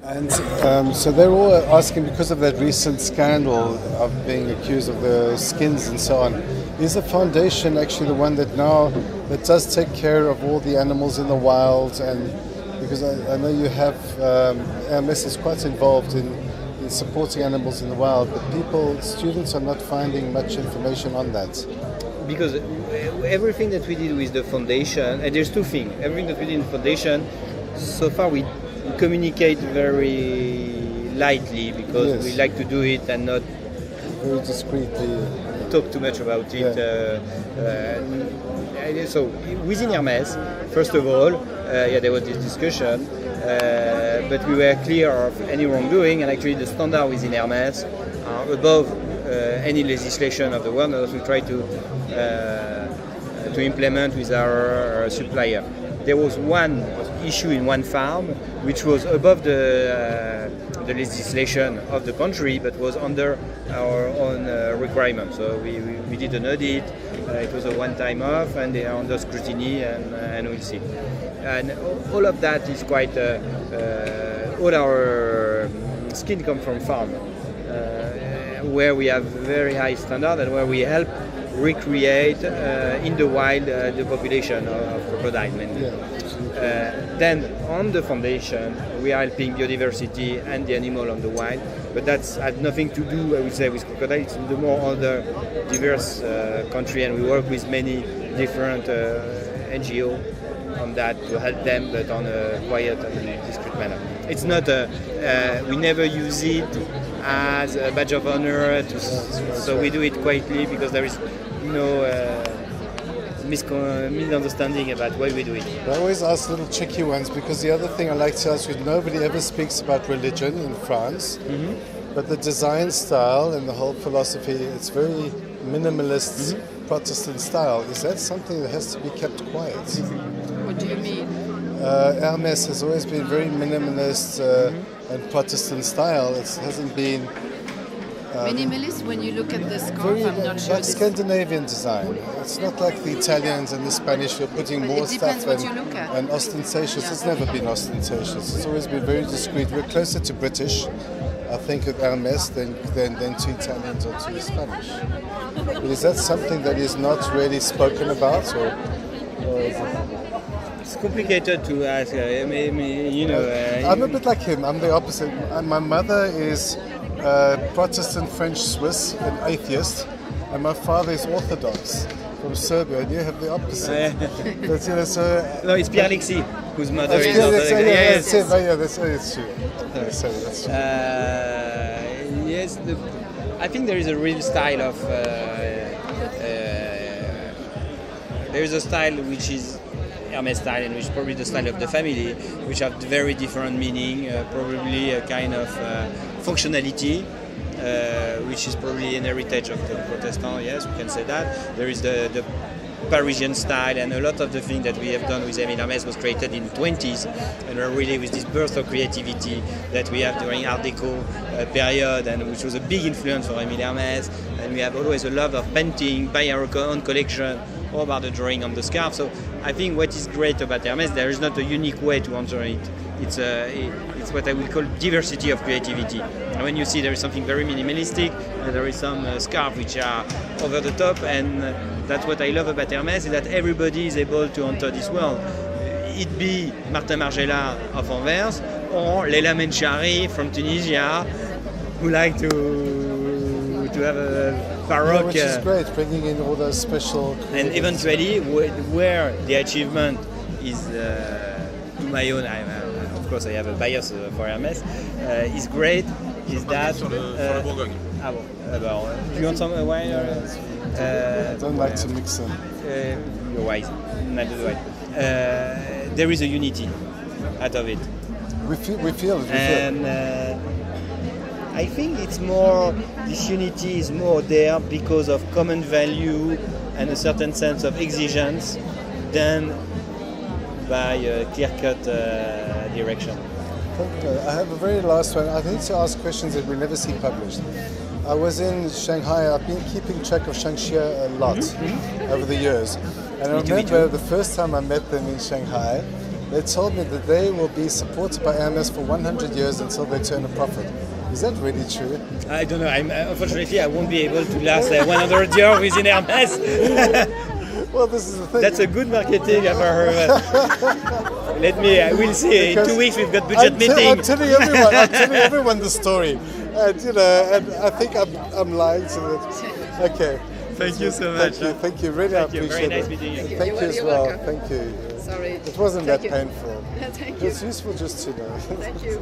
And so they're all asking, because of that recent scandal of being accused of the skins and so on, is the foundation actually the one that does take care of all the animals in the wild? And because I know you have, Hermes is quite involved in supporting animals in the wild, but students are not finding much information on that. Because everything that we did with the foundation, and there's two things. Everything that we did in the foundation, so far we communicate very lightly because we like to do it and not very discreetly talk too much about it. So within Hermes, first of all, there was this discussion, but we were clear of any wrongdoing, and actually the standard within Hermes are above any legislation of the world, and we try to implement with our supplier. There was one issue in one farm which was above the legislation of the country, but was under our own requirement. So we did an audit. It was a one-time off, and they are under scrutiny, and we'll see. And all of that is quite. All our skin come from farm, where we have very high standard and where we help recreate in the wild the population of crocodile mainly. Then on the foundation we are helping biodiversity and the animal on the wild, but that's had nothing to do, I would say, with crocodile. It's the more other diverse country, and we work with many different NGO on that to help them, but on a quiet and discreet manner. It's not we never use it as a badge of honor, so we do it quietly because there is no misunderstanding about why we do it. I always ask little tricky ones, because the other thing I like to ask you, nobody ever speaks about religion in France, but the design style and the whole philosophy, it's very minimalist Protestant style. Is that something that has to be kept quiet? What do you mean? Hermes has always been very minimalist and Protestant style. It hasn't been minimalist. When you look at the scarf, very I'm not sure. like Scandinavian design. It's not like the Italians and the Spanish who are putting more stuff and ostentatious. Yeah. It's never been ostentatious. It's always been very discreet. We're closer to British, I think, with Hermes than to Italians or to the Spanish. But is that something that is not really spoken about, or is it? It's complicated to ask. I'm a bit like him. I'm the opposite. My mother is Protestant French Swiss, an atheist, and my father is Orthodox from Serbia, and you have the opposite. No, it's Pierre Alexis, whose mother is Orthodox. Yes, That's true. Yes, I think there is a real style of. There is a style which is Hermes style, and which is probably the style of the family, which have very different meaning. Probably a kind of functionality, which is probably an heritage of the Protestant. Yes, we can say that. There is the Parisian style, and a lot of the things that we have done with Émile Hermès was created in the 20s, and we're really with this burst of creativity that we have during Art Deco period, and which was a big influence for Émile Hermès. And we have always a love of painting, buy our own collection, or about the drawing on the scarf. So I think what is great about Hermès, there is not a unique way to answer it. It's what I will call diversity of creativity. And when you see there is something very minimalistic, and there is some scarf which are over the top, and that's what I love about Hermès, is that everybody is able to enter this world. It be Martin Margiela of Anvers, or Leila Menchari from Tunisia, who like to have a baroque. Which is great, bringing in all those special. And eventually, where the achievement is to my own, of course I have a bias for Hermès, is great, is that. Sur la Bourgogne. Ah bon, do you want some wine? I don't like to mix them. You're wise, neither do I. There is a unity out of it. We feel it. And I think it's more, this unity is more there because of common value and a certain sense of exigence than by a clear-cut direction. I have a very last one. I need to ask questions that we never see published. I was in Shanghai. I've been keeping track of Shangxia a lot over the years. And I remember the first time I met them in Shanghai, they told me that they will be supported by Hermes for 100 years until they turn a profit. Is that really true? I don't know. Unfortunately, I won't be able to last 100 years within Hermes. Well, this is the thing. That's a good marketing. We'll see. In 2 weeks, we've got budget meeting. I'm telling everyone the story, and and I think I'm lying to it. Okay. Thank you so much. Thank you. Really, I appreciate Very nice it. meeting you. Thank you as You're well. welcome. Thank you. Sorry. It wasn't that Thank you. painful. Thank It you. was useful just to know. Thank you.